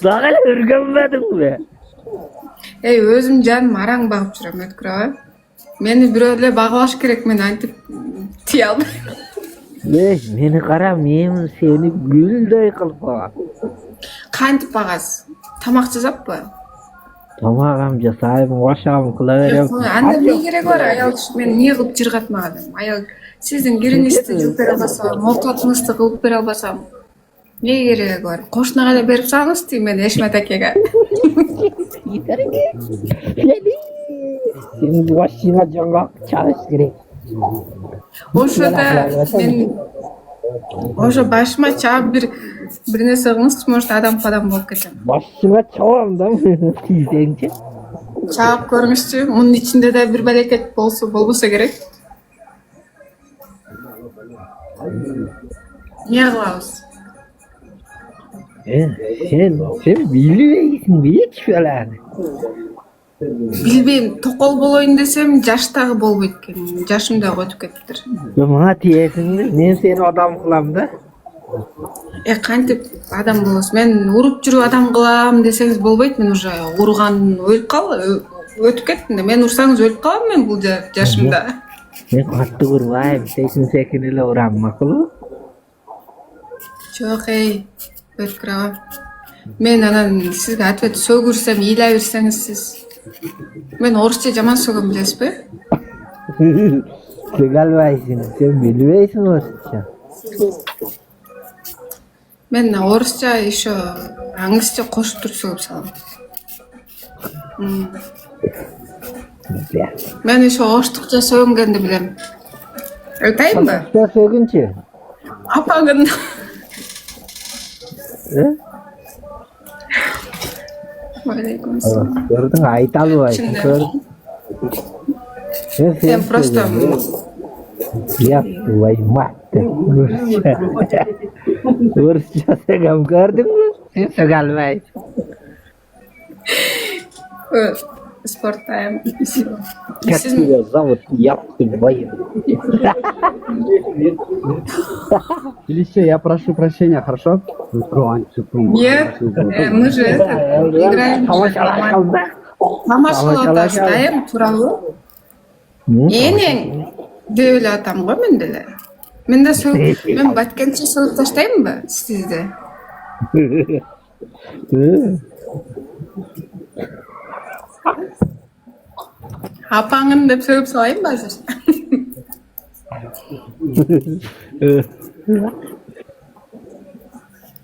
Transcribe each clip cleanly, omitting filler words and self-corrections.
Sağ örgənmedin mi? Özüm canım araң bağып жүрөм өткүрө. Meni birөө эле багылаш керек, мен антип тие албайм. Meni qara, men seni gülдөй qılıp qo'yam. Кантип багасыз? Тамак жасаппы? Tamam жасайм, ошам кыла берем. Анда эмне кереги бар? Аял киши мен эмне кылып жыргатмак адам? Аял сиздин кириңизди жууп бере албасам, мокотуңузду кылып бере албасам, эмне кереги бар? Кошунага да берип салыңыз дейм мен Эшмет акеге. Senin başına жаңғақ çalış керек. Ошо башыма чаап бир нерсе кылыңызчы, может адам падам болуп кетем. Başına çalam da tiyсеңчи. Чаап көрүңүзчү, мунун ичинде да бир балекет болбосо керек. Эмне кылабыз? Sen bilbeysin hiç falan. Билбейм, токол болоюн десем жаштагы болбойт экен. Жашым да өтүп кетиптир. Мага тиесиңби? Мен сени адам кылам да. Кантип адам болосуз? Мен уруп жүрүп адам кылам десеңиз болбойт. Мен уже урган өтүп кеттим да. Мен урсаңыз өлүп калам мен бул жашымда. Мен катты урбайм, секин эле урам, макулбу? Жок, өткүрөм. Мен анан сизге ответ сөгүрсөм, ыйлай берсеңиз сиз. Мен орусча жаман сөгөм, билесизби? Сөг албайсың, сен билбейсиң орусча. Мен орусча еще англисче кошуп туруп сөгүп салам. Мен еще оштукча сөгүнгөндү билем. Айтайынбы? Оштукча сөгүнчү. Апаңын. Gördün ayta albaysın, gördün. Sen просто... Я твою мать. Орысча sögem, gördün mü? Sen sög albaysın. Спорттайм. Как тебя зовут? Я твою. Фелисия, я прошу прощения, хорошо? Нет, мы же играем. Тамашалаташтайм тууралуу. Энең деп эле атам го мен деле. Мен да мен баткенче сөгүп таштаймынбы сизди? Апаңын деп сөгүп салайынбы азыр?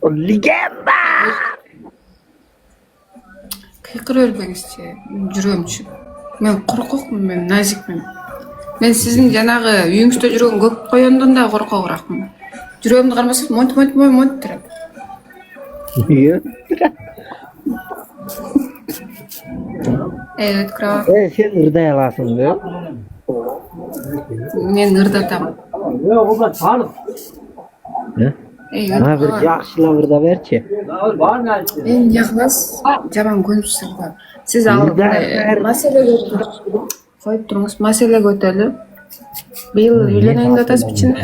Легенда! Кыйкыра бербеңизчи, жүрөмчү. Мен коркокмун, мен назикмин. Мен сиздин жанагы үйүңүздө жүргөн көк коёндон да коркогуракмын. Жүрөгүмдү кармасаңыз монт турат. Өткүрөм. Sen ırday alasın be. Мен ырдатам. Bana bir yaxşılap ırda berçi. Эмне кыласыз? Жаман көрүпсүз го. Сиз ал маселеге коюп туруңуз, маселе көтөлү. Быйыл үйлөнөйүн деп атасызбы ичинде?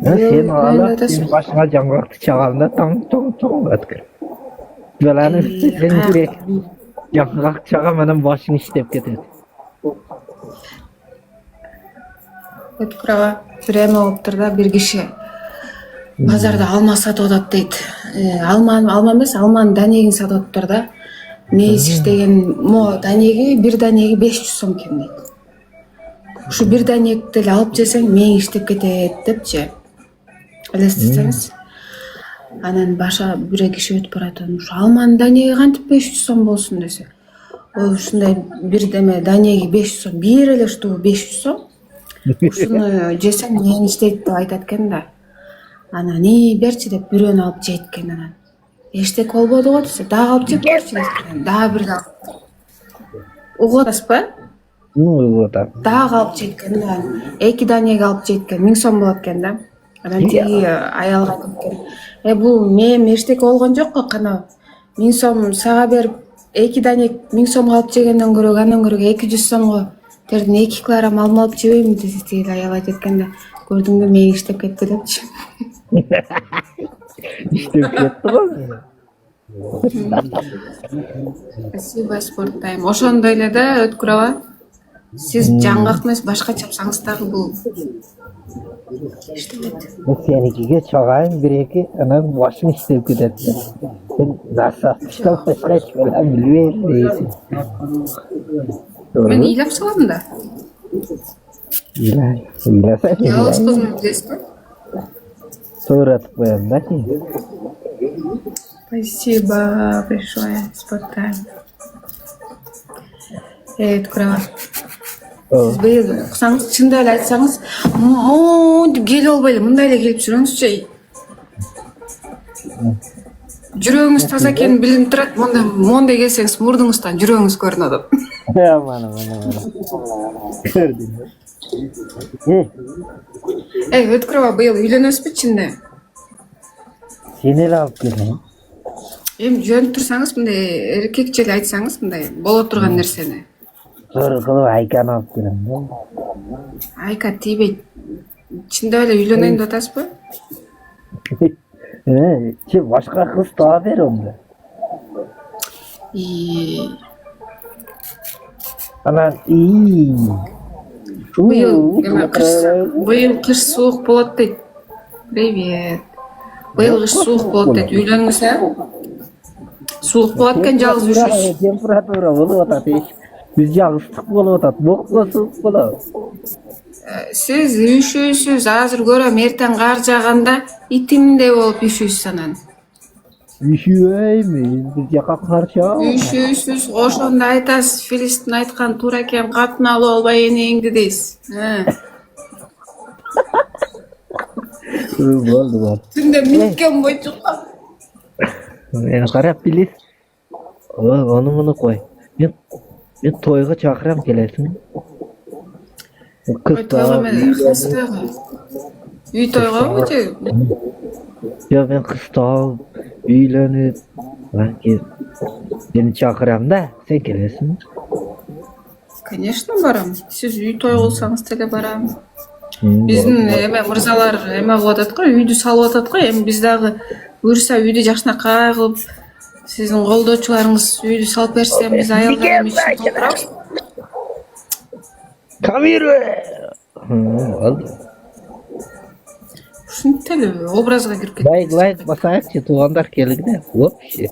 Sen alap, sen başına жаңғақты çağalında тоң ötkür. Belanı sen direkt жаңғақ çağamadan başın işlep getir. Өткүрөбү, бир эме болуптур да, бир киши базарда алма сатып атат дейт. Алма эмес, алманын данегин сатып атыптыр да. Мейиз иштеген данеги, бир данеги 500 сом экен дейт. Ушу бир данегти эле алып жесең, мээң иштеп кетет депчи. Элестетсеңиз. Анан баша бир киши өтүп барат, ушу алманын данеги кантип 500 сом болсун десе. Ой, ушундай бир деме данеги 500 сом, бир эле штугу 500 сом. Ушуну жесең мээң иштейт деп айтат экен да. Анан берчи деп бирөөнү алып жейт экен анан. Эчтеке болбоду го десе, дагы алып жеп көрчү дескен. Дагы бир угуп атасызбы? Угуп атам. Дагы алып жейт экен да. 2 данеги алып жейт экен, 1000 сом болот экен да. Анан тиги аялга айтып бул мен эчтеке болгон жок го, кана 1000 сом сага берип 2 данег 1000 сомго алып жегенден көрө, андан көрө 200 сомго тердин 2 килограмм алма алып жебеймби десе, тиги аял айтат экен да. Көрдүңбү, мен иштеп кетти депчи. İşte ketdi go. Спасибо, спорттайм. Ошондой эле да өткүрөбү. Siz жаңгак эмес башка чапсаңыз дагы бул иштебейт. Senikiga çağayım bir iki ana başım isteyip gidetti. Sen nasıl atmıştan başka hiç falan bilmiyorum değilsin. Doğru Мен mu? ыйлап салам да. İlasen Жалгыз кызым билесизби? Sonra atıp koyalım da ki. Спасибо большое, спорттайм. Өткүрөбү. Siz быйыл уксаңыз, чындап эле айтсаңыз, монтип келип албай эле мындай эле келип жүрүңүзчү. Жүрөгүңүз таза экенин билинип турат. Мондай келсеңиз мурдуңуздан жүрөгүңүз көрүнүп атат. Aman. Gördün mü? Өткүрөбү быйыл үйлөнөсүзбү чынында? Seni ele alıp gelin. Эми жөнүп турсаңыз, мындай эркекче эле айтсаңыз, мындай боло турган нерсени. Sonra kılıp Aykan'ı alıp gelin. Айка тийбейт. Чындап эле үйлөнөйүн деп атасызбы? Başka kız daha ver onda. Anan iyi. Быйыл кыш суук болот дейт. Привет. Быйыл кыш суук болот дейт. Үйлөнүңүз, Суук болот экен, жалгыз жүрүшүз. Температура болуп атат. Bizce ıslık bolup atat. Bokla soğuk bolup. Сиз үйшүүсүз, азыр көрөм эртең кар жааганда итимдей болуп үйшүүсүз анан. Üşüyeyim. Biz yaka karşı. Үйшүүсүз, ошондо айтасыз, Филистин айткан туура экен, катын алып албай энеңди дейсиз. Oldu. Түндө миткен бойчу. Beni karab bilir. Onu koy. Ben toyga çakıram gelesin. Kız Тойго da. менен кайсыбайга? Үй тойгобу же? Ya ben kız da үйlenip. Seni çakıram da sen gelesin. Конечно, барам. Сиз үй той кылсаңыз деле барам. Биздин эме мырзалар эме кылып атат го, үйдү салып атат го. Эми биз дагы буюрса үйдү жакшынакай кылып, сиздин колдоочуларыңыз үйдү салып берсе, биз аялдар эми ишин толтурабыз. Kamera. Oldu. Ушинтип эле образга кирип кетти. Лайк басайыкчы, тугандар келди да. Вообще.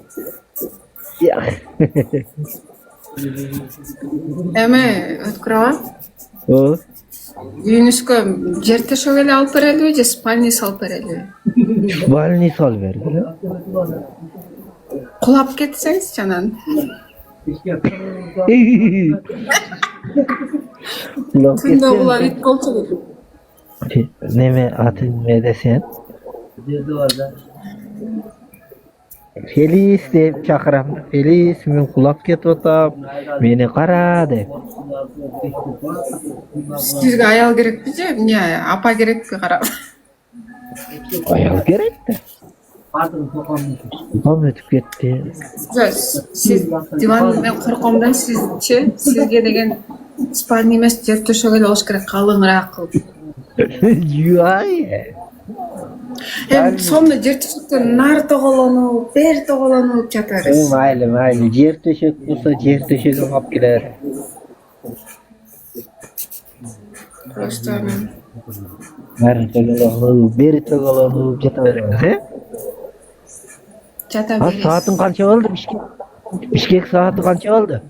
Эме өткүрөбү? Үйүнүзгө жер төшөк эле алып берелиби же спальный салып берелиби? Спальный сал берди. Кулап кетсеңизчи анан. Түндө кулап ит болчу дейт. Neme atın ne desen? Feliz deyip çakıram. Feliz men kulak ketip otam. Meni kara deyip. Sizge ayal керекпи же? Эмне, апа керекпи карап? Ayal gerek de. Tam ötüp gitti. Siz диван мен корком да, сизчи? Сизге деген спальный эмес, жер төшөк эле болуш керек, калыңыраак кылып. Yuay. Эми сонун жер төшөктө нар тоголонуп, бер тоголонуп жата бересиз. Mayli. Yer döşek olsa yer döşeği kap gider. Просто Her toголонуp, beri toголонуp jata beremiz, he? жата Ha, бересиz. saatin kança oldu Bişkek? Bişkek saati kança oldu?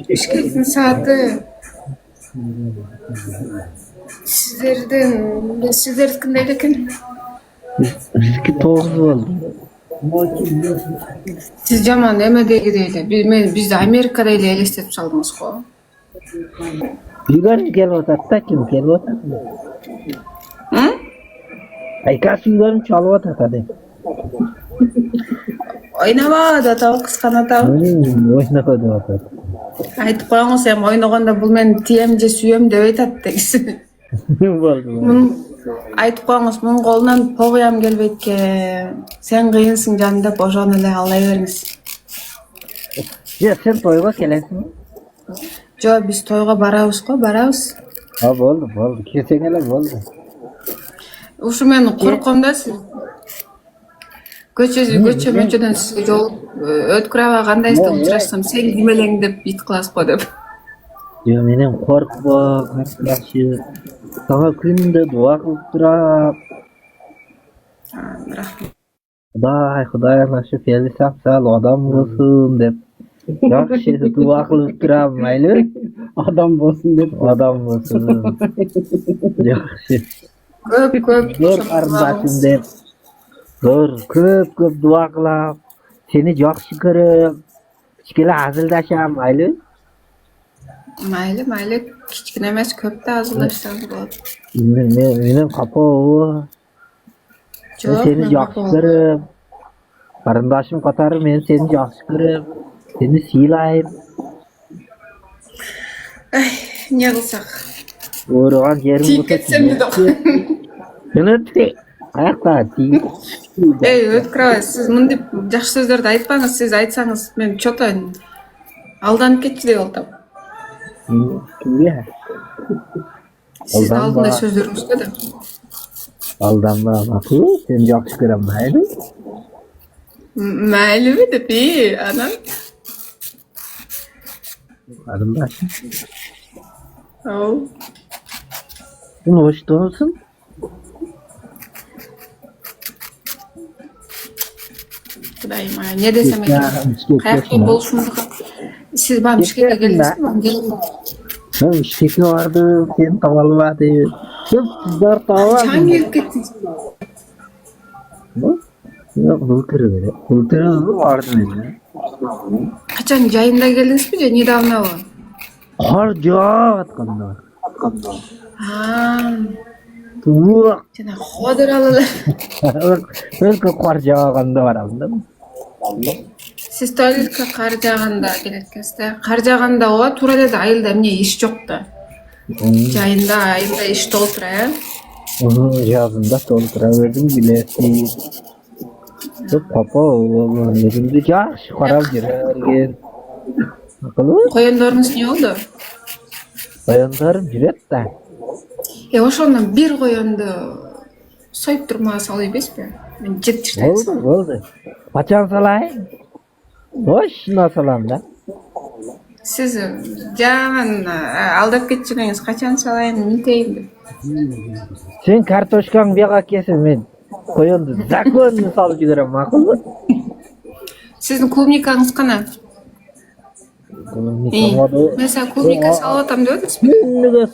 Бишкектин сааты сиздердики кандай экен? Bizki 9 oldu. Сиз жаман эмедегидей эле, бизди Америкадай эле элестетип салдыңыз го. Uygar gelip otat da kim gelip otat? Aykas uygarım çalıp otat hadi. Ойноба деп атабы, кысканатабы. Oynadı otat. Айтып коюңуз, эми ойногондо бул мени тием же сүйөм деп айтат дегиси. Oldu. Айтып коюңуз, мунун колунан погуям келбейт экен. Сен кыйынсың жаным деп ошону эле алай бериңиз. Ya sen toyga gelesin. Жо, биз тойго барабыз го, барабыз. Ha oldu. Kesengele oldu. Ушу мен корком да, сиз көчө мөчөдөн сизге жол өткүрө аба кандайсызды учурашсам сен ким элең деп бит кыласыз го деп. Yo менен коркпо, каршы. Сага күндө дуа кылып турам. Рахмат. Худай нашы фели саксал адам болсун деп. Жакшы дуа кылып турам, майлы? Адам болsun деп. Адам болсун. Жакшы. Көп Зор карындашым деп. Зор көп дуа кылам. Сени жакшы көрөм. Кичкеле азылдашам, майлы? Mayli, kichkina emas, ko'p da azillashsangiz bo'ladi. Менен капоо. Seni жакшы көрөм. Карындашым катары мен сени жакшы көрөм. Сени сыйлайм. Не кылсак? Оорugан жерим Тиіп кетсем де Жөнөтпөй. Аяқта тиіп. өткүрөбай, сиз мындай жакшы сөздөрдү айтпаңыз, сиз айтсаңыз мен чото алданып кетчү деп атам. Кимге? Сиздин алдында сөздөрүңүзгө да. Алданма, макул. Сени жакшы көрөм, майлы? Майлиби деп, анан? Карындашым. Оу. Сен оштосуң? Кудайым, не десем экен? Каякта болушумдук. Сиз баам Бишкекке келдиңизби? Мен Бишкекке бардым, сени таба албадым. Көп кыздар таба алдым. Качан келип кеттиңиз? Былтыр бардым эле. Качан жайында келдиңизби же недавно? Кар жаап атканда. Туак. Жана ходыр алалы. Өлкө кар жааганда барам да. Сиз туалетке кар жааганда келет экенсиз да. Кар жааганда ооба туура эле айылда эмне иш жок да. Жайында айылда иш толтура, Жазында толтура бердим билетти. Папа өзүмдү жакшы карап жүрөргөн. Коёндоруңуз эмне болду? Коёндарым жүрөт да. Ошондон бир коёнду союп турмага салып ийбесизби? Мен жетиштейм. Болду. Качан салайын? Ошоно салам да. Сиз жаман алдап кетчүңүз качан салайын, мынтейин деп. Сен картошкаң бияга келсе мен коёнду законно салып жиберем, макулбу? Сиздин клубникаңыз кана? Мен сага клубника салып атам деп атасызбы? Күнүгө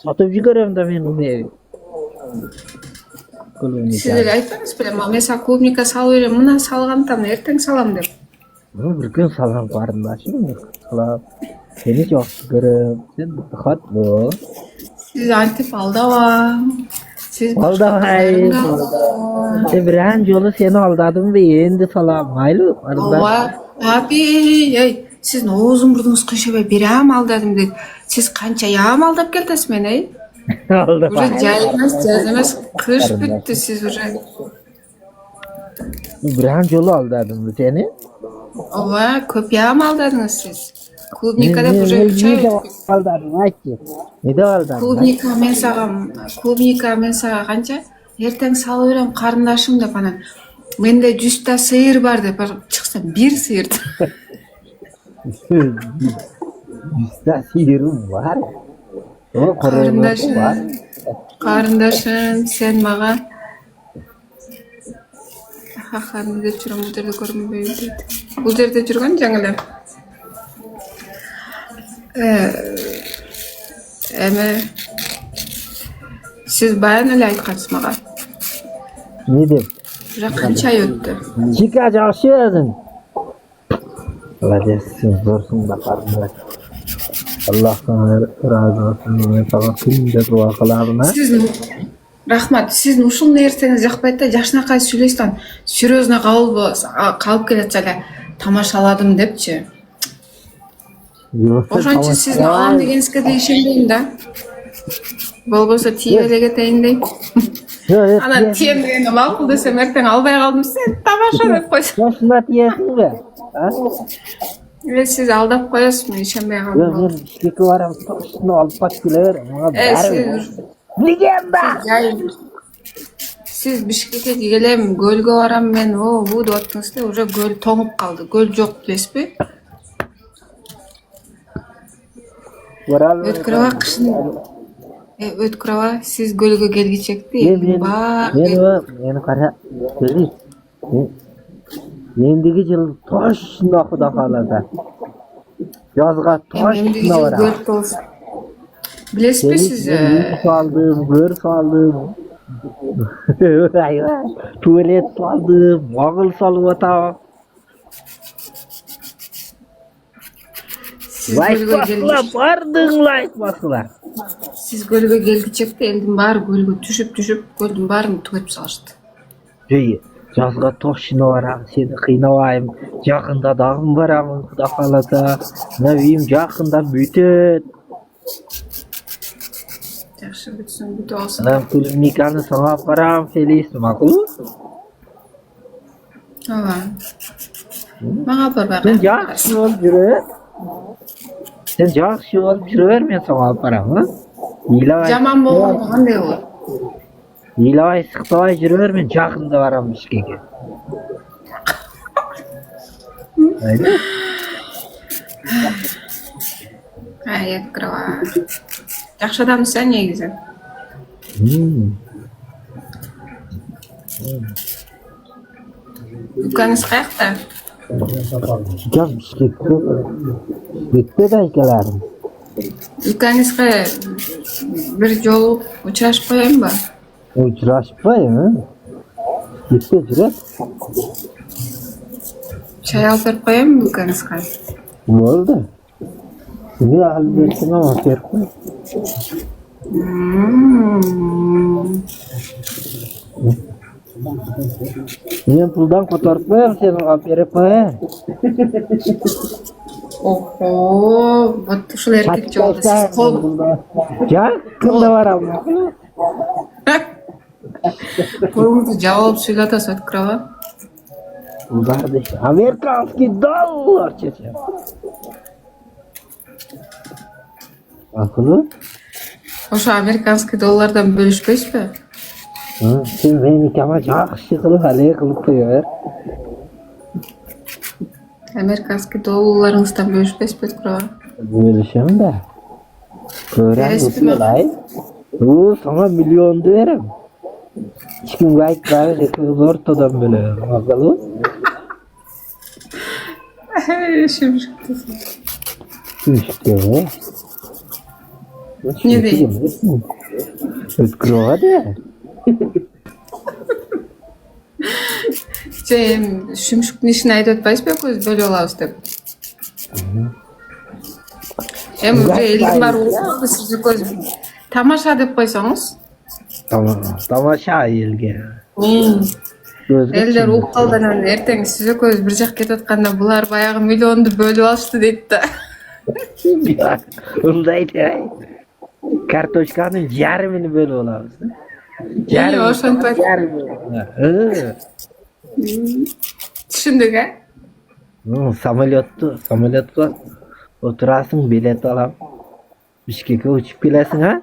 сатып жиберем да мен уну. Сиз эле айтпаңыз беле, мен сага клубника салып берем, мына салгантам, эртең салам деп. Bir gün salam karındaşım. Seni çok görüyorum. Sen hot bu. Siz antip aldava. Siz Aldavay. Bir yolu seni aldadım ve endi salam. Haylı. Abi, siz ne uzun burdunuz kışa bir am aldadım dedi. Siz kança yağım aldap geldiniz beni. Aldavay. Buraya cazemez kış bitti siz buraya. Bir yolu aldadım seni. Ova, köp yağım aldadınız siz. Klubnikada buraya 3 ay aldadım, aytki. Nede aldadım? Klubnika men saga kança? Erteң salып берем карындашым деп анан. Менде 100 та сыйыр бар деп чыкса бир сыйырды. 100 та сыйырым бар. Карындашым, sen мага Хаханы деп жүрөм, бул жерде көрүнбөйт дейт. Бул жерде жүргөн жаңы эле. Эме сиз баян эле айткансыз мага. Ne деп? Уже канча ай өттү? Чика жакшы өзүң. Молодец, зорсуң да карындаş. Аллахтан разы болсун. Мен сага күндө дуа кылам. Рахмат, сиздин ушул нерсеңиз жакпайт да, жашынакай сүйлөйсүң. Серьезно калып келатса эле тамашаладым депчи. Ошон үчүн сиздин алам дегениңизге да ишенбейм да. Болбосо тие эле кетейин дейм. Анан тием дегенде макул десем, эртең албай калдым, сен тамаша деп койсоң. Жашында тиесиңби? Сиз алдап коесуз, мен ишенбей калдым. Мен Бишкекке барам, точно алып калып келе берем. Мага баары. Легенда! Siz Bishkek'e gelem, gölge varam men, o bu da attınızda, уже göl toңup kaldı. Göl yok bilesizби? Өткүрөбө кышын. Өткүрөбө siz gölge келгичекти. Meni qara. Endigi yil toshna xudo xolasa. Yozga toshna bor. Bilesizби siz? Gör saldım. Tuvalet saldım, mağıl salıp atam. Like basılar. Siz gölge gelgичекти, elдин baары gölge түшүп, gölдүн baарын түгөп салышты. Жазға тошына барам, сені қинабайым. Жақында дағым барамын, құда қаласа. Навиім жақында бүтет. Жақсы бүтсін, бүті олсын. Анам клиниканы саңа барам, сөйлейсің, мақұл? Ала. Мага барбай. Сен жақсы болып жүрер, мен саңа барам, ма? Жаман болған қандай болады? Илабай сықтабай жүрер, мен жақында барам Бішкекке. Айда? Өткүрөбө. Жакшы адамсың негизи. Укаңыз каякта? Жам Бішкекке. Бекпеді айкаларым. Укаңызга бир жолу учурашып коеюн ба? Учурашпайм, кетте жүрет. Чай алып берип коеюнбу укаңызга? Болды. Сізге алып берсең алып беріп қой. Мен пулдан қотарып қоям, сен алып беріп қой. Охо, вот ушул эркек жолду сиз кол. Жақында барам. Колуңузду жаап алып сүйлөтөсүз, өткүрөбө. Барды. Американский доллар чечем. Акылы? Ошо американский доллардан бөлүшпөйсүзбү? Сен меникама жакшы кылып але кылып кое бер. Американский долларыңыздан бөлүшпөйсүзбү, өткүрөбө? Бөлүшөм да. Көрөм. Сага миллионду берем. Ешкімге айтпайбыз, экөөбүз ортодон бөлөбүз. Акылы? Шүмшүктө. Не дейм? Өткүрөбө да. Шүмшүктүн ишин айтып атпайсызбы, экөөбүз бөлүп алабыз деп? Элдин баары укуп, сиз экөөбүз тамаша деп койсоңуз? Тамаша элге. Элдер угуп калды, анан эртең сиз экөөбүз бир жакка кетип атканда булар баягы миллионду бөлүп алышты дейт да. Ундай да. Картошканын жарымын бөлүп алабыз. Ошентип түшүндүк, Самолетко отурасың, билет алам. Бишкекке учуп келесиң,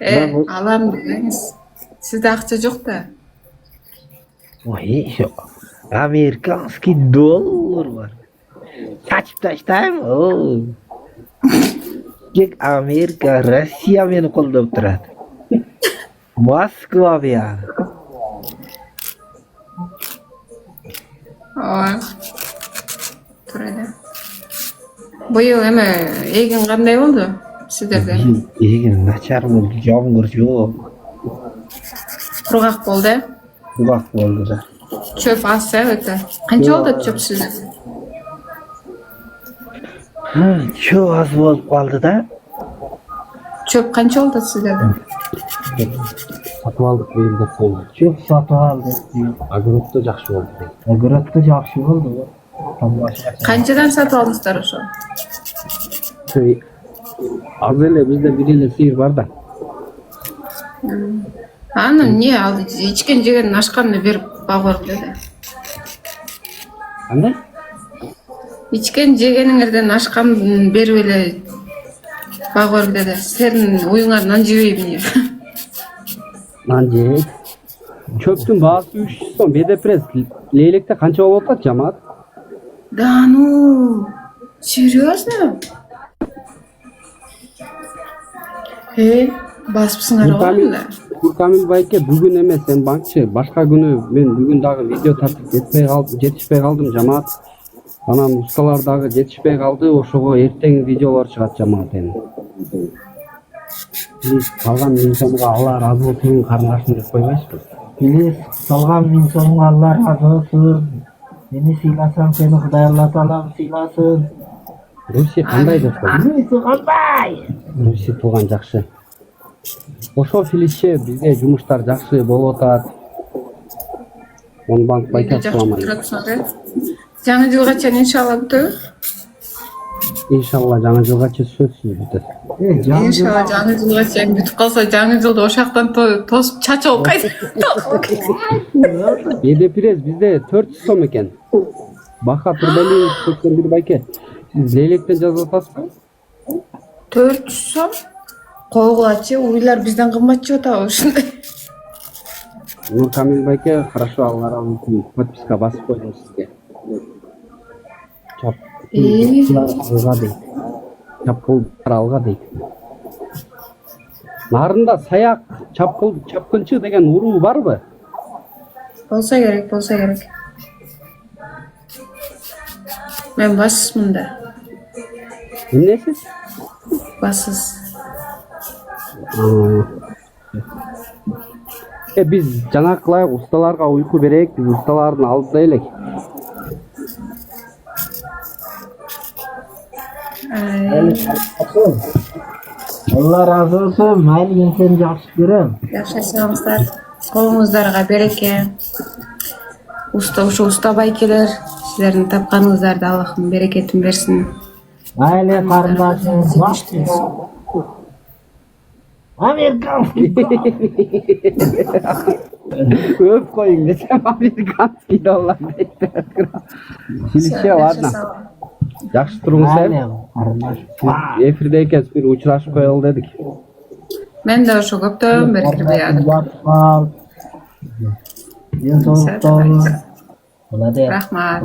алам дегениз. Сизде акча жок да. Ой, американский доллар бар. Сачып таштайм. Тек Америка, Россия мени колдоп турат. Москва бияк. Ооба. Турайда. Быйыл эме эгин кандай болду сиздерде? Эгин начар болду, жомгур жок. Кургак болду, Кургак болду да. Чөп аз, өтө. Канча болду чөп сиздерде? Чөп аз болуп калды да. Чөп канча болду сиздерде? Сатып алдык быйыл деп болду. Чөп сатып алдык. Огороддо жакшы болду. Огороддо жакшы болду. Канчадан сатып алдыңыздар ошо? Az эле бизде бир эле сыйыр бар да. Аны эмне ал ичкен жеген ашканды берип багып деди. Кандай? Ичкен жегениңерден ашкан берип эле багып деди. Сенин уюңа нан жебейби эмне? Anjek. Çöptün bağısı 300 son. Bedepres leylekte kança olup atat cemaat? Да ну, серьезно? Басыпсыңар ғой да. Kamil Bayke bugün emes sen bankçı. Başka günü ben bugün dağı video tartıp yetişpey kaldım cemaat. Anam ustalar dağı yetişpey kaldı. Oşoğu erteң videolar çıkat cemaat yani. Biz kalgan insanıga Allah razı olsun karındaşını dep koymayızbız. Bilis salgan insonga Allah razı olsun. Meni siylasam seni Xuday Allah Taala siylaсын. Rusiya kандай dostlar? Bilis kандай? Rusiya туған жақсы. Ошол Филисче бизде жумуштар жакшы болуп атат. Банк байкап кыламан. Жаңы жылгача иншалла бүтөбү. Иншалла жаңы жылгача сөзсүз бүтөт. Иншалла жаңы жылгача бүтүп калса, жаңы жылды ошактан тосуп чачып кайсы. Bedepres бизде 400 сом экен. Бака Турбалиев көчкөн бир байке. Сиз лейлектен жазып атасызбы? 400 сом. Койгулачы, уйлар бизден кымбатчы атабы ушундай. Нур Камил байке, хорошо, алла разы болсун. Подписка басып койдум сизге. Чап. Алга дейт. Чапкылдар алга дейт. Нарында саяк чапкынчы деген уруу барбы? Болса керек, болса керек. Мен бассызмын да. Эмнесиз? Бассыз. Биз жанакылай усталарга уйку берейик, биз усталардын алдыда элек. Allah razı olsun. Mayli seni yaxshi ko'ram. Жашасаңыздар, колуңуздарга береке. Ошо уста байкелер, силердин тапканыңыздарды Аллахым берекетин берсин. Mayli qarindoshim. Amerikanskiy. Öp koyun desem Amerikanskiy dollar deyip. Filişe ладно. Yaxşı turuңuz Mayli qarindosh. Efirdeyken bir uçraşıp koyalım dedik. Мен да ошо көптөн бери кирбей атам. Денсаулыктарыңыз. Молодец. Рахмат.